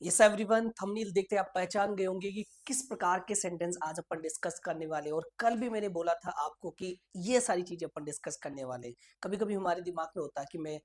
Yes everyone, thumbnail देखते आप पहचान गए होंगे कि किस प्रकार के सेंटेंस आज अपन डिस्कस करने वाले हैं। और कल भी मैंने बोला था आपको कि ये सारी चीजें अपन डिस्कस करने वाले हैं। कभी कभी हमारे दिमाग में होता है कि मैं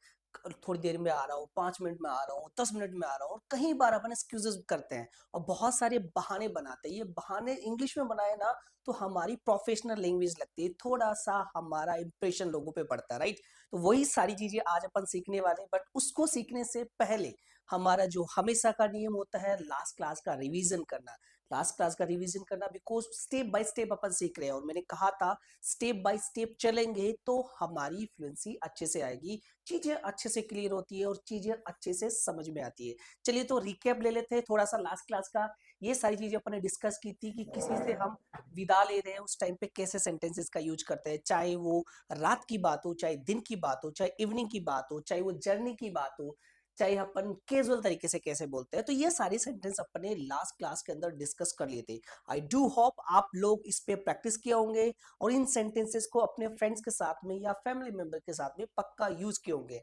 थोड़ी देर में आ रहा हूँ, 5 मिनट में आ रहा हूँ, 10 मिनट में आ रहा हूँ, और कई बार अपन एक्सक्यूजेस करते हैं और बहुत सारे बहाने बनाते हैं। ये बहाने इंग्लिश में बनाए ना तो हमारी प्रोफेशनल लैंग्वेज लगती है, थोड़ा सा हमारा इंप्रेशन लोगों पे पड़ता है, राइट। तो वही सारी चीजें आज अपन सीखने वाले हैं, बट उसको सीखने से पहले हमारा जो हमेशा का नियम होता है लास्ट क्लास का रिवीजन करना। लास्ट क्लास का रिवीजन करना बिकॉज स्टेप बाय स्टेप अपन सीख रहे हैं, और मैंने कहा था स्टेप बाय स्टेप चलेंगे तो हमारी फ्लुएंसी अच्छे से आएगी, चीजें अच्छे से क्लियर होती है और चीजें अच्छे से समझ में आती है। चलिए तो रिकैप ले लेते हैं थोड़ा सा लास्ट क्लास का। ये सारी चीजें अपन ने डिस्कस की थी कि किसी से हम विदा ले रहे हैं उस टाइम पे कैसे सेंटेंसेस का यूज करते हैं, चाहे वो रात की बात हो, चाहे दिन की बात हो, चाहे इवनिंग की बात हो, चाहे वो जर्नी की बात हो, चाहे अपन कैजुअल तरीके से कैसे बोलते हैं। तो ये सारे सेंटेंस अपने लास्ट क्लास के अंदर डिस्कस कर लिए थे। आई डू होप आप लोग इस पे प्रैक्टिस किए होंगे और इन सेंटेंसेस को अपने फ्रेंड्स के साथ में या फैमिली मेंबर के साथ में पक्का यूज किए होंगे।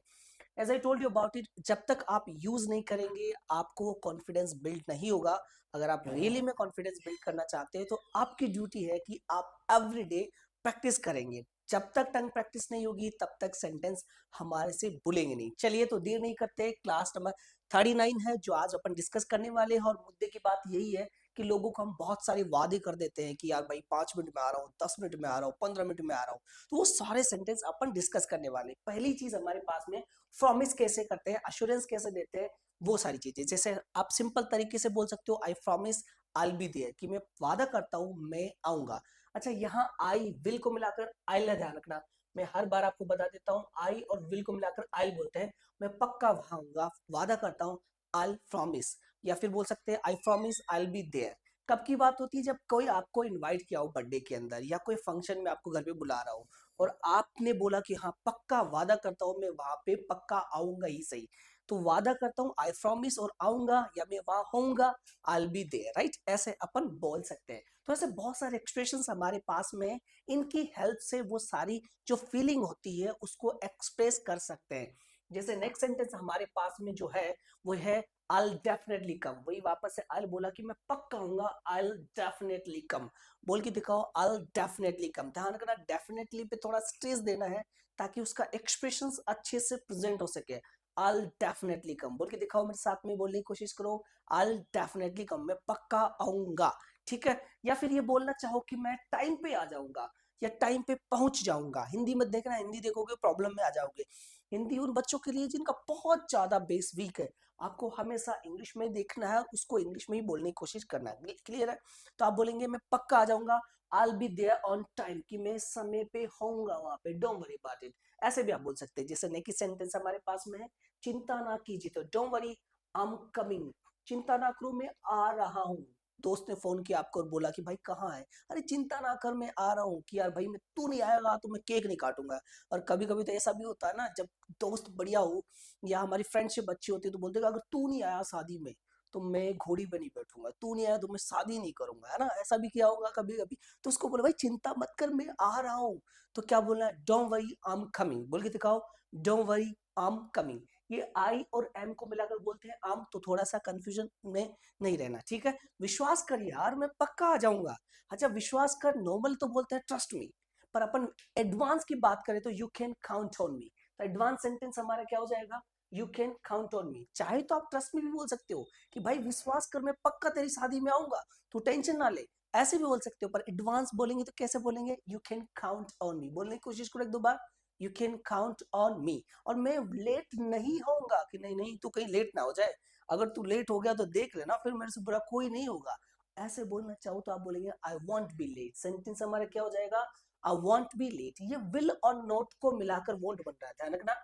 As I told you about it, जब तक आप यूज नहीं करेंगे आपको कॉन्फिडेंस बिल्ड नहीं होगा। अगर आप रियली में कॉन्फिडेंस बिल्ड करना चाहते हैं तो आपकी ड्यूटी है कि आप एवरीडे प्रैक्टिस करेंगे। जब तक टंग प्रैक्टिस नहीं होगी तब तक सेंटेंस हमारे से भूलेंगे नहीं। चलिए तो देर नहीं करते, क्लास नंबर 39 है जो आज अपन डिस्कस करने वाले हैं। और मुद्दे की बात यही है कि लोगों को हम बहुत सारे वादे कर देते हैं कि यार भाई 5 मिनट में आ रहा हूँ, 10 मिनट में आ रहा हूँ, 15 मिनट में आ रहा हूँ। तो वो सारे सेंटेंस अपन डिस्कस करने वाले। पहली चीज हमारे पास में प्रॉमिस कैसे करते हैं, अश्योरेंस कैसे देते हैं, वो सारी चीजें। जैसे आप सिंपल तरीके से बोल सकते हो I promise I be there, कि मैं वादा करता हूँ मैं आऊंगा। अच्छा, यहाँ आई विल को मिलाकर आई ला ध्यान रखना। मैं हर बार आपको बता देता हूँ आई और विल को मिलाकर आई बोलते हैं। मैं पक्का वहां आऊंगा, वादा करता हूँ, आई प्रॉमिस। या फिर बोल सकते हैं I promise I be there. कब की बात होती है, जब कोई आपको इनवाइट किया हो बर्थडे के अंदर या कोई फंक्शन में आपको घर पे बुला रहा हो और आपने बोला कि हाँ पक्का वादा करता हूँ मैं वहां पे पक्का आऊंगा ही सही। तो वादा करता हूँ आई प्रॉमिस और आऊंगा, या मैं वहां होऊंगा आई बी देयर, राइट। ऐसे अपन बोल सकते हैं। तो ऐसे बहुत सारे एक्सप्रेशंस हमारे पास में हैं, इनकी हेल्प से वो सारी जो फीलिंग होती है उसको एक्सप्रेस कर सकते हैं। जैसे नेक्स्ट सेंटेंस हमारे पास में जो है वो है I'll definitely come। वही वापस से I'll बोला कि मैं पक्का आऊंगा, I'll definitely come। बोल के दिखाओ I'll definitely come। ध्यान रखना definitely पे थोड़ा स्ट्रेस देना है ताकि उसका एक्सप्रेशन अच्छे से प्रेजेंट हो सके। I'll definitely come बोल के दिखाओ, मेरे साथ में बोलने की कोशिश करो। I'll definitely come, मैं पक्का आऊंगा। ठीक है। या फिर ये बोलना चाहो कि मैं टाइम पे आ जाऊंगा या टाइम पे पहुंच जाऊंगा। हिंदी मत देखना, हिंदी देखोगे प्रॉब्लम में आ जाओगे। हिंदी उन बच्चों के लिए जिनका बहुत ज्यादा बेस वीक है। आपको हमेशा इंग्लिश में देखना है, उसको इंग्लिश में ही बोलने की कोशिश करना है। क्लियर है। तो आप बोलेंगे मैं पक्का आ जाऊंगा, I'll be there on time, कि मैं समय पे होऊंगा वहां पे, डोंट वरी अबाउट इट। ऐसे भी आप बोल सकते हैं। जैसे नेक्स्ट सेंटेंस हमारे पास में है चिंता ना कीजिए, तो don't worry I am coming. चिंता ना करो मैं आ रहा हूँ। दोस्त ने फोन किया आपको और बोला कि भाई कहाँ है, अरे चिंता ना कर मैं आ रहा हूँ। कि यार भाई मैं तू नहीं आएगा तो मैं केक नहीं काटूंगा। और कभी कभी तो ऐसा भी होता है ना, जब दोस्त बढ़िया हो या हमारी फ्रेंडशिप अच्छी होती है तो बोलते हैं अगर तू नहीं आया शादी में तो मैं घोड़ी पे नहीं बैठूंगा, तू नहीं आया तो मैं शादी नहीं करूंगा, है ना। ऐसा भी किया होगा कभी कभी। तो उसको बोले भाई चिंता मत कर मैं आ रहा हूँ। तो क्या बोलना है, don't worry I am coming. बोल के दिखाओ, don't worry I am coming. ये आई और एम को मिलाकर बोलते हैं आम, तो थोड़ा सा कंफ्यूजन में नहीं रहना। ठीक है। विश्वास कर यार मैं पक्का आ जाऊंगा। अच्छा, विश्वास कर नॉर्मल तो बोलते हैं ट्रस्ट मी, पर अपन एडवांस की बात करें तो यू कैन काउंट ऑन मी। तो एडवांस सेंटेंस हमारा क्या हो जाएगा, यू कैन काउंट ऑन मी। चाहे तो आप ट्रस्ट में भी बोल सकते हो कि भाई विश्वास कर मैं पक्का तेरी शादी में आऊंगा, तू टेंशन ना ले। ऐसे भी बोल सकते हो, पर एडवांस बोलेंगे तो कैसे बोलेंगे, you can count on me. बोलने की कोशिश करो एक दो बार, you can count on me. और मैं लेट नहीं होऊंगा, कि नहीं नहीं तू कहीं लेट ना हो जाए, अगर तू लेट हो गया तो देख लेना, फिर मेरे से बुरा कोई नहीं होगा। ऐसे बोलना चाहो तो आप बोलेंगे I won't be late. Sentence हमारा क्या हो जाएगा, आई वॉन्ट बी लेट। ये विल और नॉट को मिलाकर वॉन्ट बन रहा है, ध्यान रखना।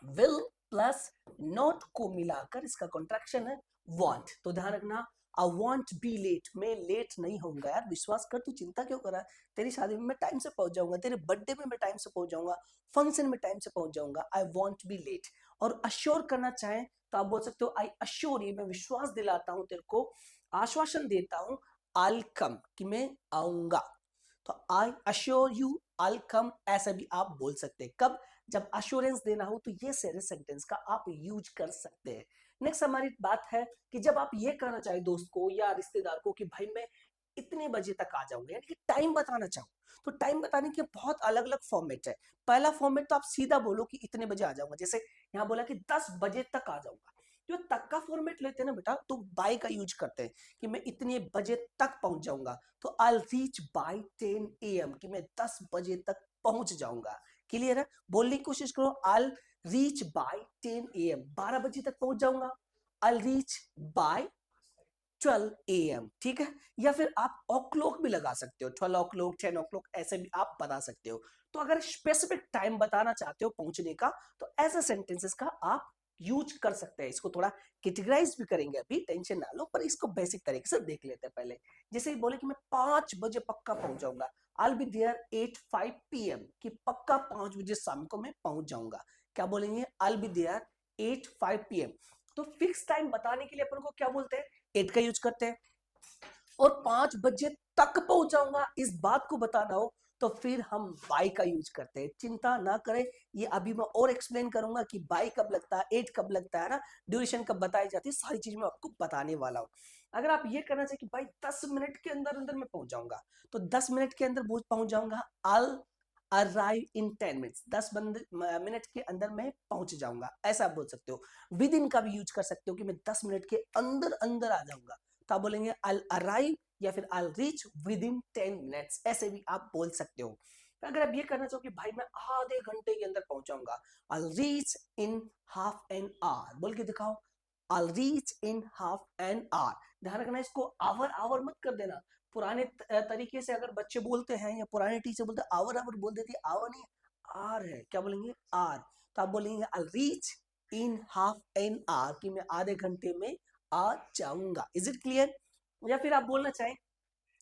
विल प्लस नॉट को मिलाकर इसका कॉन्ट्रैक्शन है वांट। तो ध्यान रखना, आई वांट बी लेट, मैं लेट नहीं होऊंगा। यार विश्वास कर, तू चिंता क्यों कर रहा है, तेरी शादी में मैं टाइम से पहुंच जाऊंगा, तेरे बर्थडे में मैं टाइम से पहुंच जाऊंगा, फंक्शन में टाइम से पहुंच जाऊंगा। I won't be late. और अश्योर करना चाहें तो आप बोल सकते हो आई अश्योर यू, मैं विश्वास दिलाता हूं तेरे को, आश्वासन देता हूं, आई कम, कि मैं आऊंगा। तो आई अश्योर यू आई कम, ऐसा भी आप बोल सकते हैं। कब, जब अश्योरेंस देना हो तो ये सारे सेंटेंस का आप यूज कर सकते हैं। नेक्स्ट हमारी बात है कि जब आप ये कहना चाहे दोस्त को या रिश्तेदार को कि भाई मैं इतने बजे तक आ जाऊंगा, यानी कि टाइम बताना चाहो, तो टाइम बताने के बहुत अलग अलग फॉर्मेट है। पहला फॉर्मेट तो आप सीधा बोलो कि इतने बजे आ जाऊंगा, जैसे यहाँ बोला कि 10 बजे तक आ जाऊंगा। जो तक का फॉर्मेट लेते हैं ना बेटा, तो बाय का यूज करते हैं कि मैं इतने बजे तक पहुंच जाऊंगा, तो आई रीच बाय 10 AM, कि मैं 10 बजे तक पहुंच जाऊंगा। क्लियर है? बोलने की कोशिश करो, आई रीच बाय 10 AM, 12 बजे तक पहुंच जाऊंगा। आई रीच बाय 12 AM, ठीक है? या फिर आप ओ क्लॉक भी लगा सकते हो, 12 o'clock, 10 o'clock, ऐसे भी आप बता सकते हो। तो अगर स्पेसिफिक टाइम बताना चाहते हो पहुंचने का, तो ऐसे सेंटेंसेस का आप यूज कर सकते हैं। इसको थोड़ा कैटेगराइज भी करेंगे, अभी टेंशन ना लो, पर इसको बेसिक तरीके से देख लेते हैं पहले। जैसे बोले कि मैं 5 बजे पक्का पहुंच जाऊंगा, आई बी देयर 8:05 PM, कि पक्का 5 बजे शाम को मैं पहुंच जाऊंगा। क्या बोलेंगे? आई बी देयर 8:05 PM। तो फिक्स टाइम बताने के लिए अपन को क्या बोलते हैं? 8 का यूज करते हैं। और 5 बजे तक पहुंच जाऊंगा, इस बात को बताना हो तो फिर हम बाई का यूज करते हैं। चिंता ना करें, ये अभी मैं और एक्सप्लेन करूंगा कि बाई कब लगता है, 8 कब लगता है ना, ड्यूरेशन कब बताई जाती है, सारी चीज मैं आपको बताने वाला हूँ। अगर आप ये करना चाहिए कि भाई 10 मिनट के अंदर अंदर मैं पहुंच जाऊंगा, तो 10 मिनट के अंदर पहुंच जाऊंगा, आई अराइव इन 10 मिनट्स, 10 मिनट के अंदर मैं पहुंच जाऊंगा, ऐसा आप बोल सकते हो। विद इन का भी यूज कर सकते हो कि मैं 10 मिनट के अंदर अंदर आ जाऊंगा, तो आप बोलेंगे आई अराइव या फिर I reach with in 10 minutes, ऐसे भी आप बोल सकते हो। अगर आप ये करना चाहो कि भाई मैं आधे घंटे के अंदर पहुंचाऊंगा, I reach in half an hour, बोल के दिखाओ, I reach in half an hour. ध्यान रखना, इसको आवर आवर मत कर देना। पुराने तरीके से अगर बच्चे बोलते हैं या पुराने टीचर बोलते हैं आवर आवर, बोल देती है, आवर नहीं, आर है। क्या बोलेंगे? आर। तो आप बोलेंगे आई reach in half an our, कि मैं आधे घंटे में आ जाऊंगा। Is it clear? या फिर आप बोलना चाहें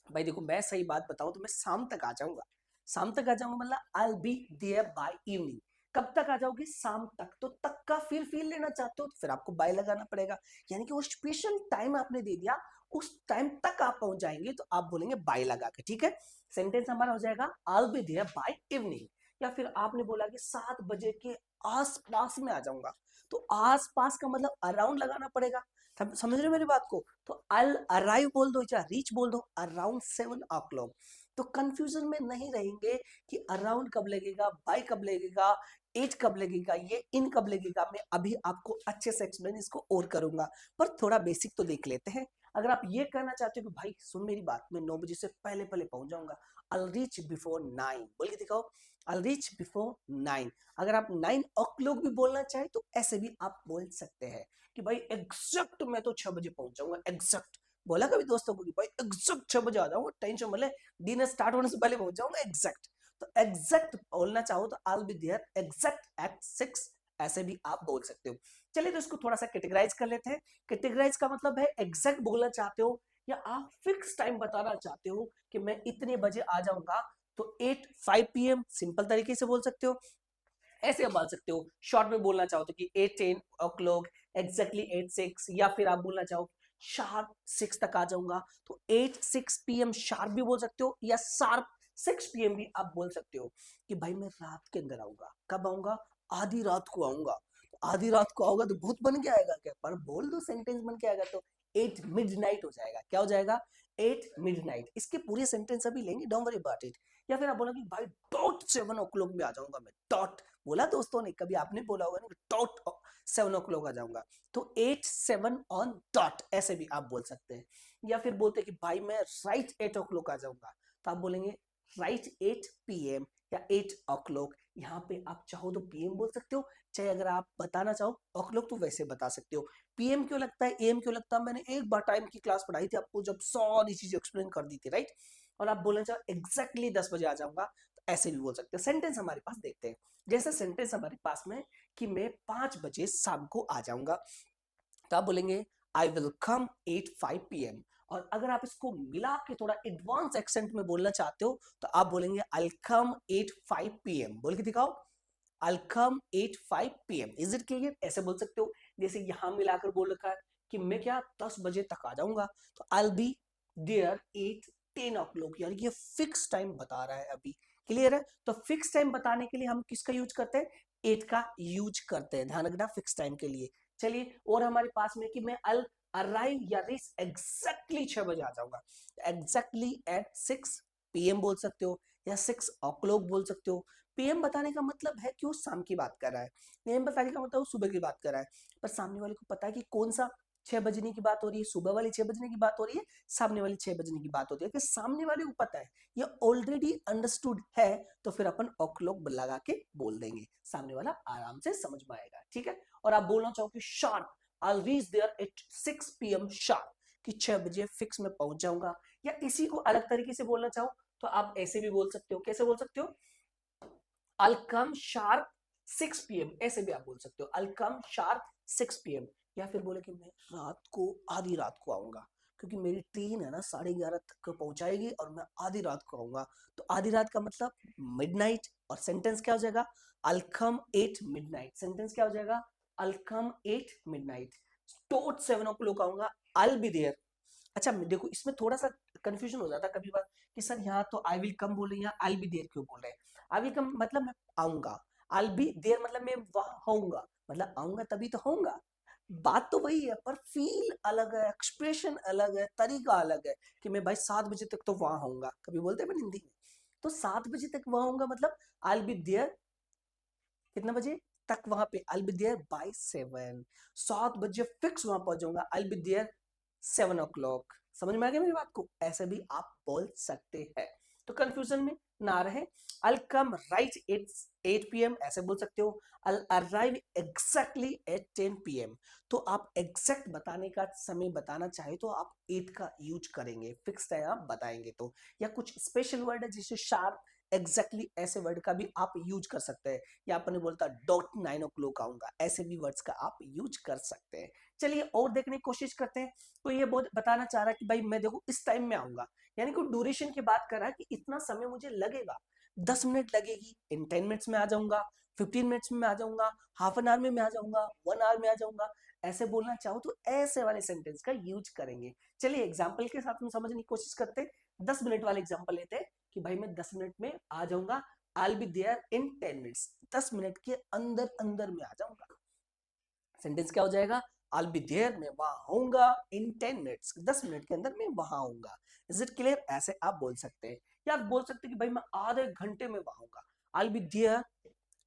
भाई देखो मैं सही बात बताऊं तो मैं शाम तक आ जाऊंगा। शाम तक आ जाऊंगा मतलब आई बी देयर बाय इवनिंग। कब तक आ जाओगे? शाम तक। तो तक का फिर फील लेना चाहते हो तो फिर आपको बाय लगाना पड़ेगा, यानी कि वो स्पेशल टाइम आपने दे दिया, उस टाइम तक आप पहुंच जाएंगे, तो आप बोलेंगे बाय लगा के। ठीक है? सेंटेंस हमारा हो जाएगा आई बी देयर बाय इवनिंग। या फिर आपने बोला कि 7 बजे के आसपास में आ जाऊंगा, तो आसपास का मतलब अराउंड लगाना पड़ेगा। समझ रहे हो मेरी बात को? तो आई अराइव बोल दो या रीच बोल दो अराउंड 7 o'clock। तो कंफ्यूजन में नहीं रहेंगे कि अराउंड कब लगेगा, बाय कब लगेगा, एज कब लगेगा, ये इन कब लगेगा। मैं अभी आपको अच्छे से एक्सप्लेन इसको और करूंगा, पर थोड़ा बेसिक तो देख लेते हैं। अगर आप ये कहना चाहते हो कि भाई सुन मेरी बात, मैं 9 बजे से पहले पहले पहुंच जाऊंगा, आई रीच बिफोर 9, बोल के दिखाओ, आई रीच बिफोर 9। अगर आप 9 o'clock भी बोलना चाहे तो ऐसे भी आप बोल सकते हैं कि भाई एग्जैक्ट मैं तो 6 बजे पहुंच जाऊंगा। एग्जैक्ट बोला कभी दोस्तों को कि भाई एग्जैक्ट 6 बजे आ जाऊंगा, टेंशन मतलब डिनर स्टार्ट होने से पहले पहुंच जाऊंगा एग्जैक्ट। तो एग्जैक्ट बोलना चाहो तो आई बी देयर एग्जैक्ट एट 6, ऐसे भी आप बोल सकते हो। चलिए तो इसको थोड़ा सा कैटेगराइज कर लेते हैं। कैटेगराइज का मतलब है एग्जैक्ट बोलना चाहते हो या आप फिक्स टाइम बताना चाहते हो कि मैं इतने बजे आ जाऊंगा, तो 8:05 PM सिंपल तरीके से बोल सकते हो। ऐसे आप बोल सकते हो। शॉर्ट में बोलना चाहो तो कि 8:10 o'clock, एग्जैक्टली 8:06, या फिर आप बोलना चाहो शार्प 6 तक आ जाऊंगा, तो 8:06 PM शार्प भी बोल सकते हो, या शार्प 6 PM भी आप बोल सकते हो कि भाई मैं रात के अंदर आऊंगा। कब आऊंगा? आधी रात को आऊंगा। तो आधी रात को आऊंगा तो भूत बन के आएगा क्या? पर बोल दो, सेंटेंस बन के आएगा, तो 8 मिडनाइट हो जाएगा। क्या हो जाएगा? 8 मिडनाइट। इसके पूरे सेंटेंस अभी लेंगे, डोंट वरी अबाउट इट। या फिर आप बोलोगे भाई डॉट 7 o'clock में आ जाऊंगा मैं, डॉट बोला दोस्तों ने, कभी आपने बोला होगा ना, डॉट 7 o'clock आ जाऊंगा, तो 8:07 ऑन डॉट, ऐसे भी आप बोल सकते हैं। या फिर बोलते कि भाई मैं राइट 8 o'clock आ जाऊंगा, तो आप बोलेंगे राइट 8 PM या 8 o'clock। यहाँ पे आप चाहो तो PM बोल सकते हो, चाहे अगर आप बताना चाहो o'clock तो वैसे बता सकते हो। PM क्यों लगता है, AM क्यों लगता है? मैंने एक बार टाइम की क्लास पढ़ाई थी आपको, जब सारी चीजें एक्सप्लेन कर दी थी, राइट? और आप बोलना चाहो एग्जैक्टली 10 बजे आ जाऊंगा, तो ऐसे भी बोल सकते हैं। सेंटेंस हमारे पास देखते हैं। जैसे सेंटेंस हमारे पास में कि मैं 5 बजे शाम को आ जाऊंगा, तो आप बोलेंगे आई विल कम 8:05 PM। और अगर आप इसको मिला के थोड़ा एडवांस एक्सेंट में बोलना चाहते हो, तो आप बोलेंगे आई कम 8:05 PM, बोल के दिखाओ, आई कम 8:05 PM। Is it clear? ऐसे बोल सकते हो। जैसे यहां मिलाकर बोल रखा है कि मैं क्या 10 बजे तक आ जाऊंगा, तो आई बी देयर 8:10 o'clock, यानी ये फिक्स टाइम बता रहा है अभी। क्लियर है? तो फिक्स टाइम बताने के लिए हम किसका यूज करते हैं? एट का यूज करते हैं, ध्यान रखना फिक्स टाइम के लिए। चलिए और हमारे पास में कि मैं अल अराइव या रीच एग्जैक्टली 6 बजे आ जाऊंगा, एग्जैक्टली एट 6 PM बोल सकते हो या 6 o'clock बोल सकते हो। PM बताने का मतलब है कि वो शाम की बात कर रहा है, PM बताने का मतलब वो सुबह की बात कर रहा है, पर सामने वाले को पता है कि कौन सा 6 बजने की बात हो रही है, सुबह वाली 6 बजने की बात हो रही है, सामने वाली 6 बजने की बात होती है, कि सामने वाले को पता है, ये ऑलरेडी अंडरस्टूड है, तो फिर अपन o'clock लगा के बोल देंगे, सामने वाला आराम से समझ में आएगा, ठीक है। और आप बोलना चाहो कि sharp I reach there at 6 PM sharp, कि 6 बजे फिक्स में पहुंच जाऊंगा। या इसी को अलग तरीके से बोलना चाहो तो आप ऐसे भी बोल सकते हो, कैसे बोल सकते हो, I'll come sharp 6 PM, ऐसे भी आप बोल सकते हो, I'll come sharp 6 PM। या फिर बोले कि मैं रात को, आधी रात को आऊंगा, क्योंकि मेरी ट्रेन है ना 11:30 तक पहुंचाएगी और मैं आधी रात को आऊंगा। तो आधी रात का मतलब मिडनाइट, और सेंटेंस क्या हो जाएगा, I'll come 8 midnight, सेंटेंस क्या हो जाएगा, I'll come 8 midnight। टोट 7 o'clock आऊंगा, I'll be there। अच्छा देखो इसमें थोड़ा सा कंफ्यूजन हो जाता है कभी बार कि सर यहाँ तो आई विल कम बोल रहे हैं, यहाँ आई बी देयर क्यों बोल रहे हैं। आई विल कम मतलब मैं आऊंगा, आई बी देयर मतलब मैं वहां होऊंगा, मतलब आऊंगा तभी तो होऊंगा। बात तो वही है पर फील अलग है, एक्सप्रेशन अलग है, तरीका अलग है, कि मैं भाई 7 बजे तक तो वहां होऊंगा, कभी बोलते हैं हिंदी में, तो 7 बजे तक वहां होऊंगा मतलब आई बी देयर कितना बजे तक वहां पे, आई बी देयर बाय 7, 7 बजे फिक्स वहां पहुंच जाऊंगा, आई बी देयर 7 o'clock। समझ में आ गया मेरी बात को, ऐसे भी आप बोल सकते हैं, तो कंफ्यूजन में ना रहे। I'll come right 8 PM ऐसे बोल सकते हो, I'll arrive exactly at 10 PM। तो आप एग्जैक्ट बताने का समय बताना चाहे तो आप 8 का यूज करेंगे, फिक्स टाइम आप बताएंगे तो। या कुछ स्पेशल वर्ड है जैसे शार्प, एग्जैक्टली ऐसे वर्ड का भी आप यूज कर सकते हैं, या आपने बोलता डॉट 9 o'clock आऊंगा, ऐसे भी वर्ड्स का आप यूज कर सकते हैं। चलिए और देखने की कोशिश करते हैं। तो ये बहुत बताना चाह रहा है कि भाई मैं देखो इस टाइम में आऊंगा, यानी कि ड्यूरेशन की बात कर रहा है कि इतना समय मुझे लगेगा, 10 मिनट लगेगी, इन 10 मिनट्स में आ जाऊंगा, 15 मिनट्स में आ जाऊंगा, हाफ एन आवर में आ जाऊंगा, 1 आवर में आ जाऊंगा। ऐसे बोलना चाहो तो ऐसे वाले सेंटेंस का यूज करेंगे। चलिए एग्जाम्पल के साथ हम समझने की कोशिश करते हैं। 10 मिनट वाले एग्जाम्पल लेते हैं कि भाई मैं 10 मिनट में आ जाऊंगा, I be there in 10 minutes, 10 minute के अंदर अंदर में आ जाऊंगा। सेंटेंस क्या हो जाएगा, I'll be there, मैं वहां होऊंगा इन 10 मिनट्स, 10 मिनट के अंदर मैं वहां होऊंगा। इज इट क्लियर, ऐसे आप बोल सकते हैं। या आप बोल सकते हैं कि भाई मैं आधे घंटे में वहां होऊंगा, I'll be there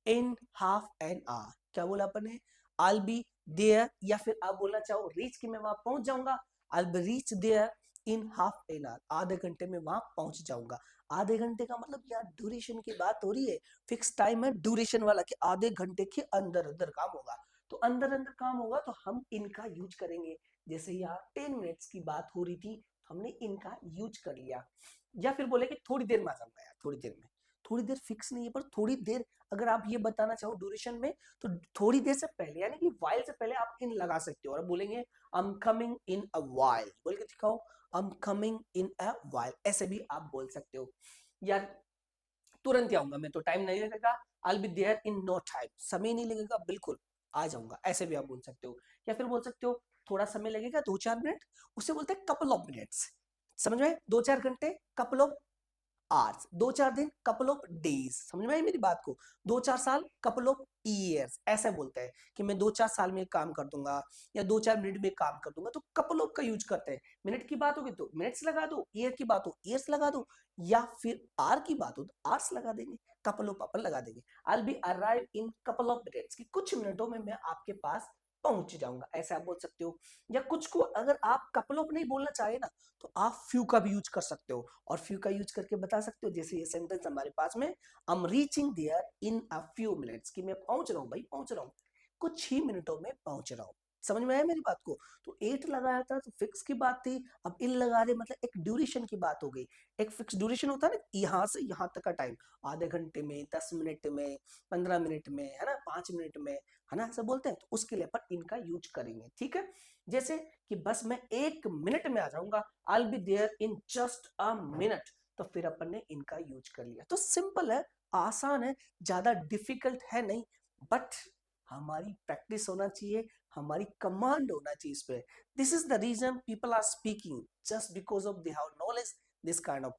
in half an our. क्या बोला अपन ने, I'll be there। या फिर आप बोलना चाहो रीच कि मैं वहां पहुंच जाऊंगा, I'll be reach there in half an our, आधे घंटे में वहां पहुंच जाऊंगा। आधे घंटे का मतलब यार ड्यूरेशन की बात हो रही है, फिक्स टाइम है ड्यूरेशन वाला, कि आधे घंटे के अंदर अंदर काम होगा। तो अंदर अंदर काम होगा तो हम इनका यूज करेंगे। जैसे यहाँ 10 मिनट्स की बात हो रही थी, हमने इनका यूज कर लिया। या फिर बोले कि थोड़ी देर में आ जाऊंगा, यार थोड़ी देर में, थोड़ी देर फिक्स नहीं है पर थोड़ी देर अगर आप ये बताना चाहो ड्यूरेशन में, तो थोड़ी देर से पहले यानी कि वाइल से पहले आप इन लगा सकते हो, और बोलेंगे I am coming in a while, बोल के दिखाओ, I am coming in a while, ऐसे भी आप बोल सकते हो। यार तुरंत ही आऊंगा मैं, तो टाइम नहीं लगेगा, I will be there in no time, समय नहीं लगेगा, बिल्कुल आ जाऊंगा, ऐसे भी आप बोल सकते हो। या फिर बोल सकते हो थोड़ा समय लगेगा, 2-4 मिनट, उसे बोलते हैं कपल ऑफ मिनट्स। समझ में, 2-4 घंटे, कपल ऑफ आवर्स, 2-4 दिन, कपल ऑफ डेज। समझ में आई मेरी बात को, 2-4 साल, कपल ऑफ ईयर्स, ऐसे बोलते हैं कि मैं 2-4 साल में काम कर दूंगा, या 2-4 मिनट में काम कर दूंगा, तो कपल ऑफ का यूज करते हैं। मिनट की बात होगी तो मिनट्स लगा दो, ईयर की बात हो ईयर्स लगा दो, या फिर आर की बात हो तो आर्स लगा देंगे, कपल ऑफ अपन लगा देंगे। I be arrive in couple of minutes, कि कुछ मिनटों में मैं आपके पास पहुंच जाऊंगा, ऐसे आप बोल सकते हो। या कुछ को अगर आप कपल ऑफ नहीं बोलना चाहे ना, तो आप फ्यू का भी यूज कर सकते हो, और फ्यू का यूज करके बता सकते हो, जैसे ये सेंटेंस हमारे पास में, I am reaching there in a few minutes, कि मैं पहुंच रहा हूं भाई, पहुंच रहा हूं, कुछ ही मिनटों में पहुंच रहा हूं। समझ में आया मेरी बात को, तो 8 लगाया था तो फिक्स की बात थी, अब इन लगा रहे मतलब एक ड्यूरेशन की बात हो गई। एक फिक्स ड्यूरेशन होता है ना, यहाँ से यहाँ तक का टाइम, आधे घंटे में, 10 मिनट में, 15 मिनट में, है ना, 5 मिनट में, है ना, ऐसा बोलते हैं, तो उसके लिए अपन इनका यूज करेंगे, ठीक है। जैसे कि बस मैं 1 मिनट में आ जाऊंगा, I will be there in just a minute, तो फिर अपन ने इनका यूज कर लिया। तो सिंपल है, आसान है, ज्यादा डिफिकल्ट है नहीं, बट हमारी प्रैक्टिस होना चाहिए, हमारी कमांड होना चाहिए इस पे। This is the reason people are speaking, just because of they have knowledge, this kind of,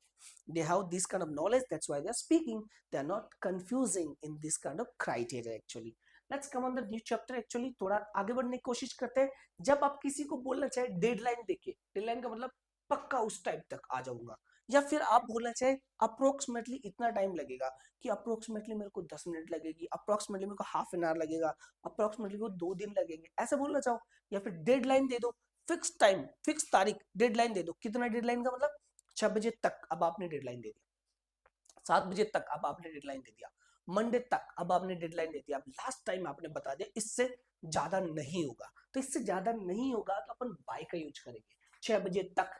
they have this kind of knowledge, that's why they are speaking. They are not confusing in this kind of criteria actually. Let's come on the new chapter. Actually थोड़ा आगे बढ़ने की कोशिश करते हैं। जब आप किसी को बोलना चाहे डेडलाइन देखिए, डेडलाइन का मतलब पक्का उस टाइम तक आ जाऊंगा, या फिर आप बोलना चाहे अप्रोक्सीमेटली इतना टाइम लगेगा, कि अप्रोक्सीमेटली मेरे को 10 मिनट लगेगी, अप्रोक्सीमेटली मेरे को हाफ एन आवर लगेगा, अप्रोक्सीमेटली को 2 दिन लगेंगे, ऐसे बोलना चाहो। या फिर डेडलाइन दे दो, फिक्स टाइम, फिक्स तारीख, डेडलाइन दे दो। कितना डेडलाइन का मतलब 6 बजे तक, अब आपने डेडलाइन दे दिया। 7 बजे तक, अब आपने डेडलाइन दे दिया। मंडे तक, अब आपने डेडलाइन दे दिया। अब लास्ट टाइम आपने बता दिया इससे ज्यादा नहीं होगा, तो इससे ज्यादा नहीं होगा तो अपन बाय का यूज करेंगे। 6 बजे तक,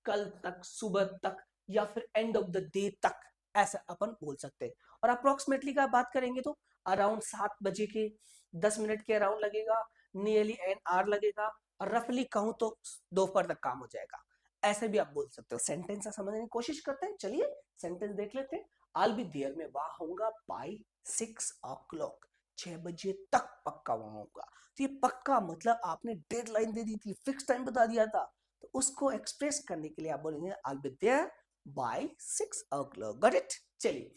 कल तक, सुबह तक, या फिर एंड ऑफ द डे तक, ऐसा अपन बोल सकते हैं। और अप्रोक्सीमेटली का बात करेंगे तो अराउंड 7 बजे के 10 मिनट के अराउंड लगेगा, नियरली एन आवर लगेगा, और रफली कहूं तो दोपहर तक काम हो जाएगा। ऐसे भी आप बोल सकते हो। सेंटेंस समझने की कोशिश करते हैं, चलिए सेंटेंस देख लेते हैं। I'll be there, मैं वहां होऊंगा by 6 o'clock, 6 बजे तक पक्का वहां होऊंगा। तो ये पक्का मतलब आपने डेडलाइन दे दी थी, फिक्स टाइम बता दिया था, तो उसको एक्सप्रेस करने के लिए आप बोलेंगे I'll be there by 6 o'clock, got it। चलिए,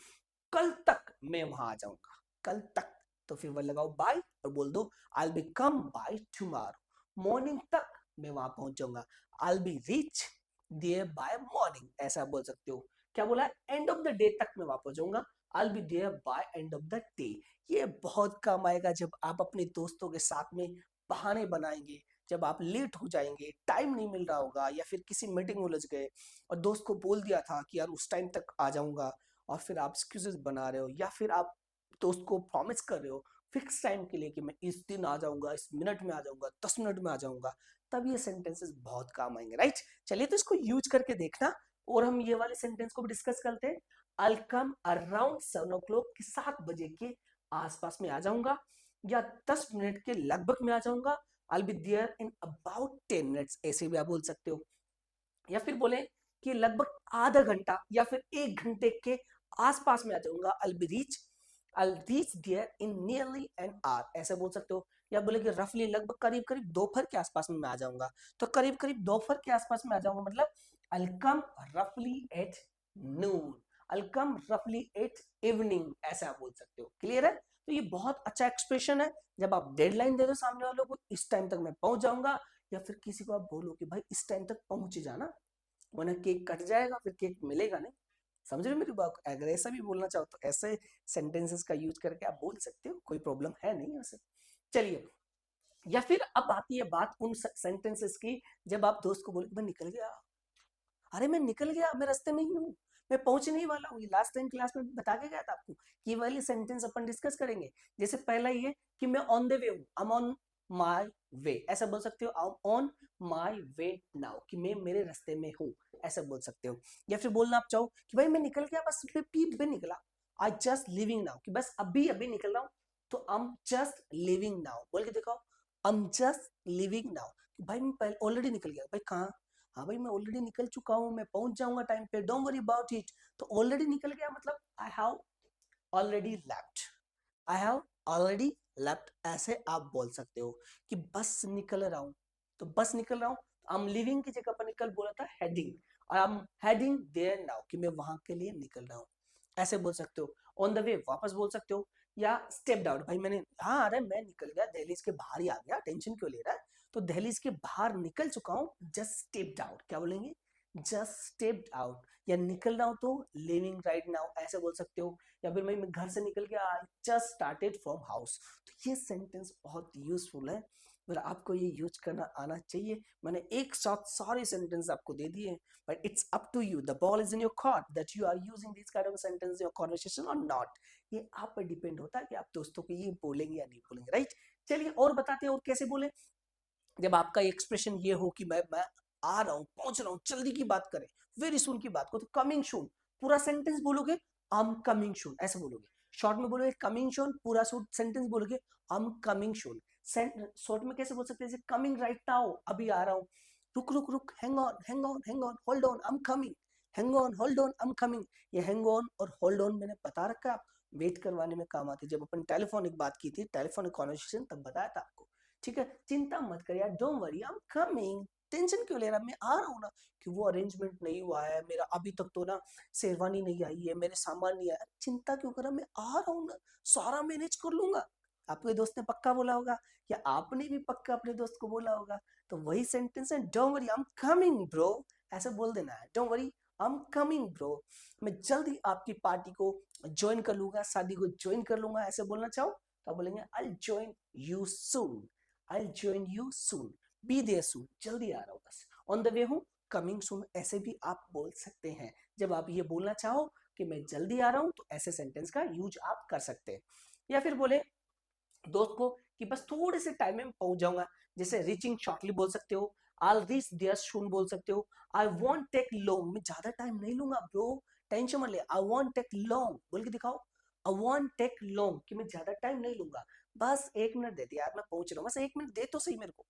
कल तक मैं वहां आ जाऊंगा, कल तक, तो फिर वो लगाओ बाय और बोल दो I'll be come by tomorrow, morning तक मैं वहां पहुंच जाऊंगा, I'll be reach there by morning, ऐसा बोल सकते हो। क्या बोला, एंड ऑफ द डे तक मैं वापस जाऊंगा, I'll be there by end of the day। ये बहुत काम आएगा जब आप अपने दोस्तों के साथ में बहाने बनाएंगे, जब आप लेट हो जाएंगे, टाइम नहीं मिल रहा होगा, या फिर किसी मीटिंग में उलझ गए और दोस्त को बोल दिया था कि यार उस टाइम तक आ जाऊंगा, और फिर आप एक्सक्यूजेस बना रहे हो, या फिर आप दोस्त को प्रॉमिस कर रहे हो फिक्स टाइम के लिए कि मैं इस दिन आ जाऊंगा, इस मिनट में आ जाऊंगा, 10 मिनट में आ जाऊंगा, तब ये सेंटेंसेस बहुत काम आएंगे, राइट। चलिए तो इसको यूज करके देखना, और हम ये वाले सेंटेंस को भी डिस्कस करते हैं। I'll come around 7 o'clock, कि 7 बजे के आसपास में आ जाऊंगा, या 10 मिनट के लगभग में आ जाऊंगा, I'll be there in about 10 minutes, ऐसे भी आप बोल सकते हो। या फिर बोले कि लगभग आधा घंटा या फिर 1 घंटे के आसपास में आ जाऊंगा, I'll reach there in nearly an hour, ऐसे बोल सकते हो। या बोले कि रफली, लगभग करीब करीब दोपहर के आसपास में मैं आ जाऊंगा, तो करीब करीब दोपहर के आसपास में आ जाऊंगा मतलब I'll come roughly at noon, I'll come roughly at evening, ऐसे आप बोल सकते हो। क्लियर है। तो ये बहुत अच्छा एक्सप्रेशन है, जब आप डेडलाइन दे दो सामने वालों को, इस टाइम तक मैं पहुंच जाऊंगा, या फिर किसी को आप बोलो कि भाई इस टाइम तक पहुंच जाना, वरना केक कट जाएगा, फिर केक मिलेगा नहीं। समझ रहे हो मेरी बात। अगर ऐसा भी बोलना चाहो तो ऐसे सेंटेंसेस का यूज करके आप बोल सकते हो, कोई प्रॉब्लम है नहीं वैसे। चलिए, या फिर अब आती है बात उन सेंटेंसेस की जब आप दोस्त को बोले मैं निकल गया, अरे मैं निकल गया, मैं रास्ते में ही हूँ, मैं पहुंचने ही वाला हूँ। लास्ट टाइम क्लास में बता के गया था आपको, ये वाली सेंटेंस अपन डिस्कस करेंगे। जैसे पहला ये कि मैं ऑन द वे हूँ, आई एम ऑन माई वे, ऐसा बोल सकते हो। I M on my way now, कि मैं मेरे रास्ते में हूँ, ऐसा बोल सकते हो। या फिर बोलना आप चाहो कि भाई मैं निकल गया, बस पे निकला, आई जस्ट लिविंग नाउ, कि बस अभी अभी निकल रहा हूँ, तो I am just living now बोल के दिखाओ, I am just living now, भाई मैं ऑलरेडी निकल गया, भाई कहाँ, हाँ भाई मैं ऑलरेडी निकल चुका हूँ, मैं पहुंच जाऊंगा टाइम पे, डोंट वरी अबाउट इट। तो ऑलरेडी निकल गया मतलब I have already left, I have already left, ऐसे आप बोल सकते हो। कि बस निकल रहा हूँ, तो बस निकल रहा हूँ, आई एम लिविंग की जगह पर निकल बोला था heading, I am heading there now, कि मैं वहां के लिए निकल रहा हूँ, ऐसे बोल सकते हो। ऑन द वे वापस बोल सकते हो, या स्टेप्ड आउट, भाई मैंने, हाँ अरे मैं निकल गया, दहलीज के बाहर ही आ गया, टेंशन क्यों ले रहा है, तो दहलीज के बाहर निकल चुका हूँ, जस्ट स्टेप्ड आउट, क्या बोलेंगे, जस्ट स्टेप्ड आउट। या निकल रहा हूँ तो लिविंग राइट नाउ, ऐसे बोल सकते हो। या फिर मैं घर से निकल गया, I just started from house. तो ये सेंटेंस बहुत यूजफुल है, और आपको ये यूज करना आना चाहिए। मैंने एक साथ सारे सेंटेंस आपको दे दिए, but it's up to you, the ball is in your court, that you are using this kind of sentence in your conversation or not. ये आप पर डिपेंड होता है कि आप दोस्तों को ये बोलेंगे या नहीं बोलेंगे, राइट। चलिए और बताते हैं और कैसे बोले। जब आपका एक्सप्रेशन ये हो कि मैं आ रहा हूँ, पहुंच रहा हूँ, जल्दी की बात करें, वेरी सुन की बात को, तो कमिंग सून पूरा सेंटेंस बोलोगे, आई एम कमिंग सून, ऐसे बोलोगे। शॉर्ट में बोलोगे कमिंग सून, पूरा सेंटेंस बोलोगे I am coming soon. Short में कैसे बोल सकते हैं, कमिंग राइट नाउ, अभी आ रहा हूँ, रुक रुक रुक, hang on hang on hang on, hold on, I am coming, hang on hold on, I am coming. ये हैंग ऑन और होल्ड ऑन मैंने बता रखा है, वेट करवाने में काम आती है। जब अपन टेलीफोनिक बात की थी, टेलीफोनिक कॉन्वर्सेशन, तब बताया था आपको। ठीक है, चिंता मत कर यार, don't worry, I am coming, tension क्यों ले रहा है, मैं आ रहा हूँ ना। कि वो अरेंजमेंट नहीं हुआ है मेरा अभी तक, तो ना शेरवानी नहीं आई है, मेरे सामान नहीं आया, चिंता क्यों कर रहा, मैं आ रहा हूँ ना, सारा मैनेज कर लूंगा। आपके दोस्त ने पक्का बोला होगा, या आपने भी पक्का अपने दोस्त को बोला होगा। तो वही सेंटेंस है, don't worry I am coming bro, ऐसे बोल देना है, don't worry I am coming bro, मैं जल्दी आपकी पार्टी को ज्वाइन कर लूंगा, शादी को ज्वाइन कर लूंगा, ऐसे बोलना चाहो तो आप बोलेंगे I join you soon, I join you soon, be there soon, जल्दी आ रहा हूँ बस, ऑन द वे हूँ, कमिंग सून, ऐसे भी आप बोल सकते हैं। जब आप ये बोलना चाहो कि मैं जल्दी आ रहा हूँ, तो ऐसे सेंटेंस का यूज आप कर सकते हैं। या फिर बोले दोस्त को कि बस थोड़े से टाइम में पहुंच जाऊंगा, जैसे रीचिंग शॉर्टली बोल सकते हो, आई रीच देयर सून बोल सकते हो, आई वॉन्ट टेक लॉन्ग, मैं ज्यादा टाइम नहीं लूंगा ब्रो, टेंशन मत ले, आई वॉन्ट टेक लॉन्ग बोल के दिखाओ, आई वॉन्ट टेक लॉन्ग, कि मैं ज्यादा टाइम नहीं लूंगा, बस 1 मिनट दे दिया यार, मैं पहुंच रहा हूँ, बस 1 मिनट दे तो सही मेरे को।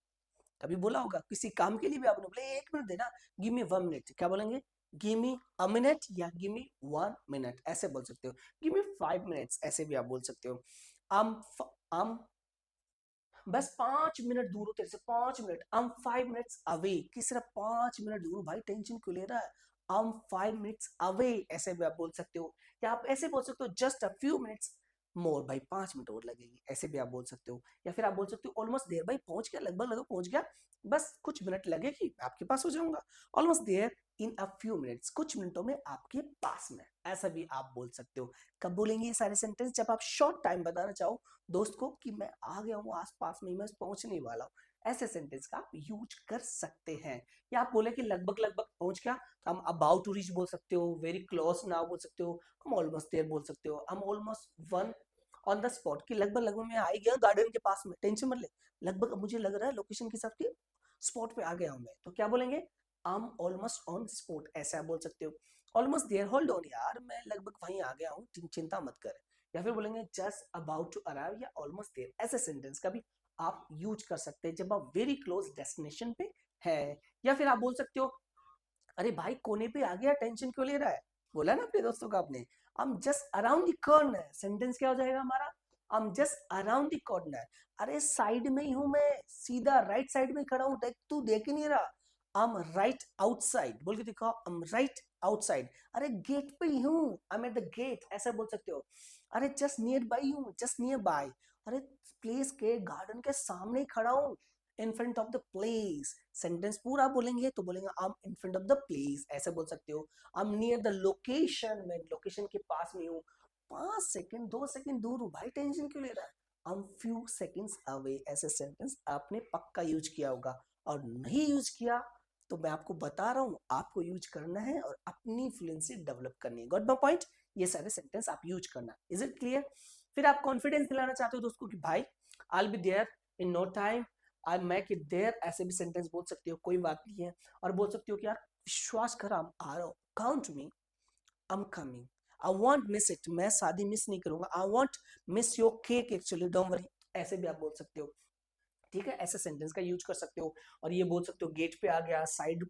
कभी बोला होगा किसी काम के लिए भी आपने बोले 1 मिनट देना, गिव मी 1 मिनट, क्या बोलेंगे, गिव मी अ मिनट या गिव मी 1 मिनट, ऐसे बोल सकते हो, गिव मी 5 मिनट्स, ऐसे भी आप बोल सकते हो। आम बस 5 मिनट दूर हो तेरे से, 5 minute, I am 5 minutes away, कि सिर्फ 5 मिनट दूर, भाई टेंशन क्यों ले रहा है, आई एम 5 मिनट्स अवे, ऐसे भी आप बोल सकते हो। या आप ऐसे बोल सकते हो, just a few minutes more, भाई 5 मिनट और लगेगी, ऐसे भी आप बोल सकते हो। या फिर आप बोल सकते हो ऑलमोस्ट देयर, भाई पहुंच गया, लगभग लगभग पहुंच गया, बस कुछ मिनट लगेगी आपके पास हो जाऊंगा, almost there in a few minutes, कुछ मिनटों में आपके पास में, ऐसा भी आप बोल सकते हो। कब बोलेंगे ये सारे सेंटेंस, जब आप शॉर्ट टाइम बताना चाहो दोस्त को कि मैं आ गया हूँ, आसपास में ही मैं पहुंचने वाला हूँ, ऐसे सेंटेंस का आप यूज कर सकते हैं। या आप बोले कि लगभग लगभग पहुंच गया, तो हम अबाउट टू रीच बोल सकते हो, वेरी क्लोज नाउ बोल सकते हो, हम ऑलमोस्ट देयर बोल सकते हो, हम almost one on the spot, कि लगभग लगभग मैं आ ही गया गार्डन के पास में, टेंशन मत ले, लगभग मुझे लग रहा है लोकेशन के हिसाब से स्पॉट पे आ गया हूँ मैं, तो क्या बोलेंगे, I am almost on spot, ऐसा आप बोल सकते हो। ऑलमोस्ट देयर, होल्ड ऑन यार, मैं लगभग वहीं आ गया हूँ, चिंता मत कर। या फिर बोलेंगे जस्ट अबाउट टू अराइव या ऑलमोस्ट देयर, ऐसे सेंटेंस का भी आप यूज कर सकते हैं जब आप वेरी क्लोज डेस्टिनेशन पे है। या फिर आप बोल सकते हो, अरे भाई कोने पे आ गया, टेंशन क्यों ले रहा है, बोला ना अपने दोस्तों का आपने, I'm just around the corner, sentence क्या हो जाएगा हमारा, I'm just around the corner, अरे साइड में ही हूं मैं, सीधा राइट साइड में खड़ा हूं, देख तू देख ही नहीं रहा, I'm right outside, बोल के दिखाओ, I'm right outside, अरे गेट पे ही हूं, I'm at the gate, ऐसा बोल सकते हो। अरे जस्ट नियर बाई हूं, जस्ट नियर बाय, अरे प्लेस के गार्डन के सामने ही खड़ा हूं, in front of the place, sentence पूरा बोलेंगे तो बोलेंगे I am in front of the place, ऐसे बोल सकते हो। I am near the location, मैं लोकेशन के पास में हूँ, 5 सेकंड 2 सेकंड दूर हूँ, भाई टेंशन क्यों ले रहा है, I am few seconds away, ऐसे सेंटेंस आपने पक्का यूज किया होगा। और नहीं यूज किया तो मैं आपको बता रहा हूँ, आपको यूज करना है और अपनी फ्लुएंसी डेवलप करनी है, गॉट माय पॉइंट, ये सारे सेंटेंस आप यूज करना, इज इट क्लियर। फिर आप कॉन्फिडेंस दिलाना चाहते हो दोस्तों कि भाई I will be there in no time, I make it there, ऐसे भी सेंटेंस बोल सकते हो, कोई बात नहीं है। और बोल सकते हो कि यार विश्वास कर, I'm आ रहा हूँ, count me, I'm coming, I won't miss it, मैं शादी मिस नहीं करूंगा, I won't miss your cake actually, don't worry, ऐसे भी आप बोल सकते हो। ठीक है, ऐसे सेंटेंस का यूज कर सकते हो। और ये बोल सकते हो गेट पे आ गया, साइड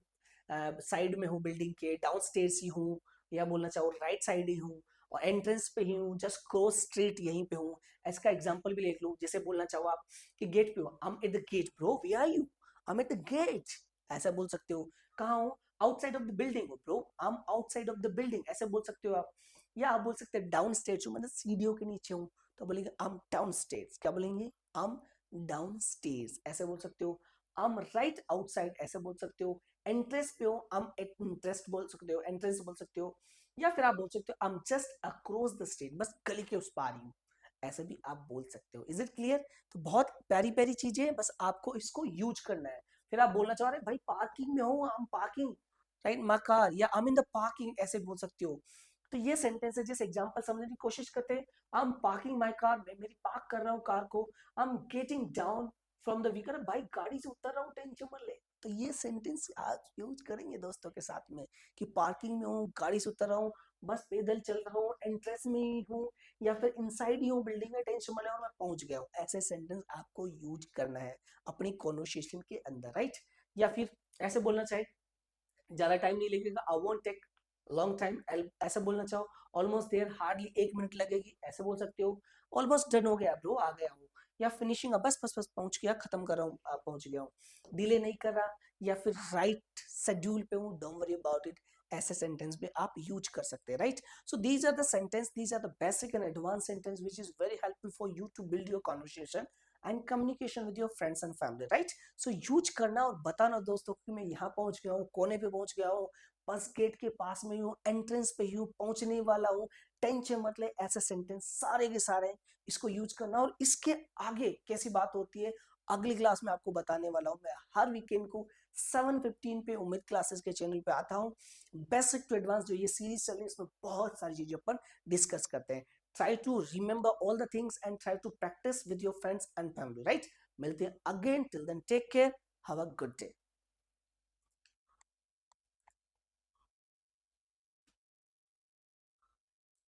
साइड में हूँ बिल्डिंग के, डाउन स्टेयर्स ही हूँ, या बोलना चाहो राइट साइड ही हूँ, और एंट्रेंस पे ही हूँ, जस्ट क्रॉस स्ट्रीट यहीं पे हूँ। इसका एग्जांपल भी लिख लो, जैसे बोलना चाहो आप कि गेट पे हो, I am at the gate bro, where are you, I am at the gate, ऐसा बोल सकते हो। कहाँ हो, आउटसाइड ऑफ द बिल्डिंग हो bro, I am outside of the building, ऐसे बोल सकते हो आप। या आप बोल सकते हैं डाउन स्टेयर्स हूँ, मतलब सीढ़ियों के नीचे हूँ, तो बोलेंगे आई एम डाउन स्टेयर्स, क्या बोलेंगे, आई एम डाउन स्टेज, ऐसे बोल सकते हो। आम राइट आउटसाइड, ऐसे बोल सकते हो। एंट्रेंस पे हो, आम इंटरेस्ट बोल सकते हो, एंट्रेंस बोल सकते हो। या फिर आप बोल सकते हो आम जस्ट अक्रॉस द स्ट्रीट, बस गली के उस पार ही हूँ, ऐसे भी आप बोल सकते हो। Is it clear. तो बहुत प्यारी प्यारी चीजें हैं, बस आपको इसको यूज करना है। फिर आप बोलना चाह रहे हैं भाई पार्किंग में हो, आम पार्किंग राइट माई कार, या आम इन द पार्किंग, ऐसे बोल सकते हो। तो ये सेंटेंस है, जिस एग्जांपल समझने की कोशिश करते हैं। I am parking my car, मैं मेरी पार्क कर रहा हूँ कार को। I am getting down from the vehicle, भाई गाड़ी से उतर रहा हूँ, टेंशन मत ले। तो ये सेंटेंस आज यूज करेंगे दोस्तों के साथ में, कि पार्किंग में हूँ, गाड़ी से उतर रहा हूँ, बस पैदल चल रहा हूँ, एंट्रेंस में ही हूँ, या फिर इनसाइड ही हूँ बिल्डिंग में, टेंशन मत ले और मैं पहुंच गया हूँ। ऐसे सेंटेंस आपको यूज करना है अपनी कॉन्वर्सेशन के अंदर, राइट। या फिर ऐसे बोलना चाहिए, ज्यादा टाइम नहीं लगेगा, I won't take long time, ऐसा बोलना चाहो। ऑलमोस्ट देयर, हार्डली 1 मिनट लगेगी, ऐसे बोल सकते हो। ऑलमोस्ट डन हो गया ब्रो, आ गया हूँ, या फिनिशिंग बस बस बस पहुंच गया, खत्म कर रहा हूँ, पहुंच गया हूँ, डिले नहीं कर रहा, या फिर राइट शेड्यूल पे हूँ, डोंट वरी अबाउट इट, ऐसे सेंटेंस में आप यूज कर सकते हैं, right. So these are the sentence, these are the basic and advance sentence which is very helpful for you to build your conversation and communication with your friends and family, right. So use करना और बताना दोस्तों कि मैं यहाँ पहुंच गया हूँ, कोने पे पहुंच गया हूँ, बस गेट के पास में हूँ, एंट्रेंस पे हूँ, पहुंचने वाला हूँ, टेंशन मत ले, ऐसे सेंटेंस सारे के सारे इसको यूज करना। और इसके आगे कैसी बात होती है अगली क्लास में आपको बताने वाला हूँ। मैं हर वीकेंड को 7:15 पे उम्मीद क्लासेस के चैनल पे आता हूँ। बेसिक टू एडवांस जो ये सीरीज चल रही है इसमें बहुत सारी चीजें अपन डिस्कस करते हैं। Try to remember all the things and try to practice with your friends and family, right. मिलते हैं again, till then take care, have a good day.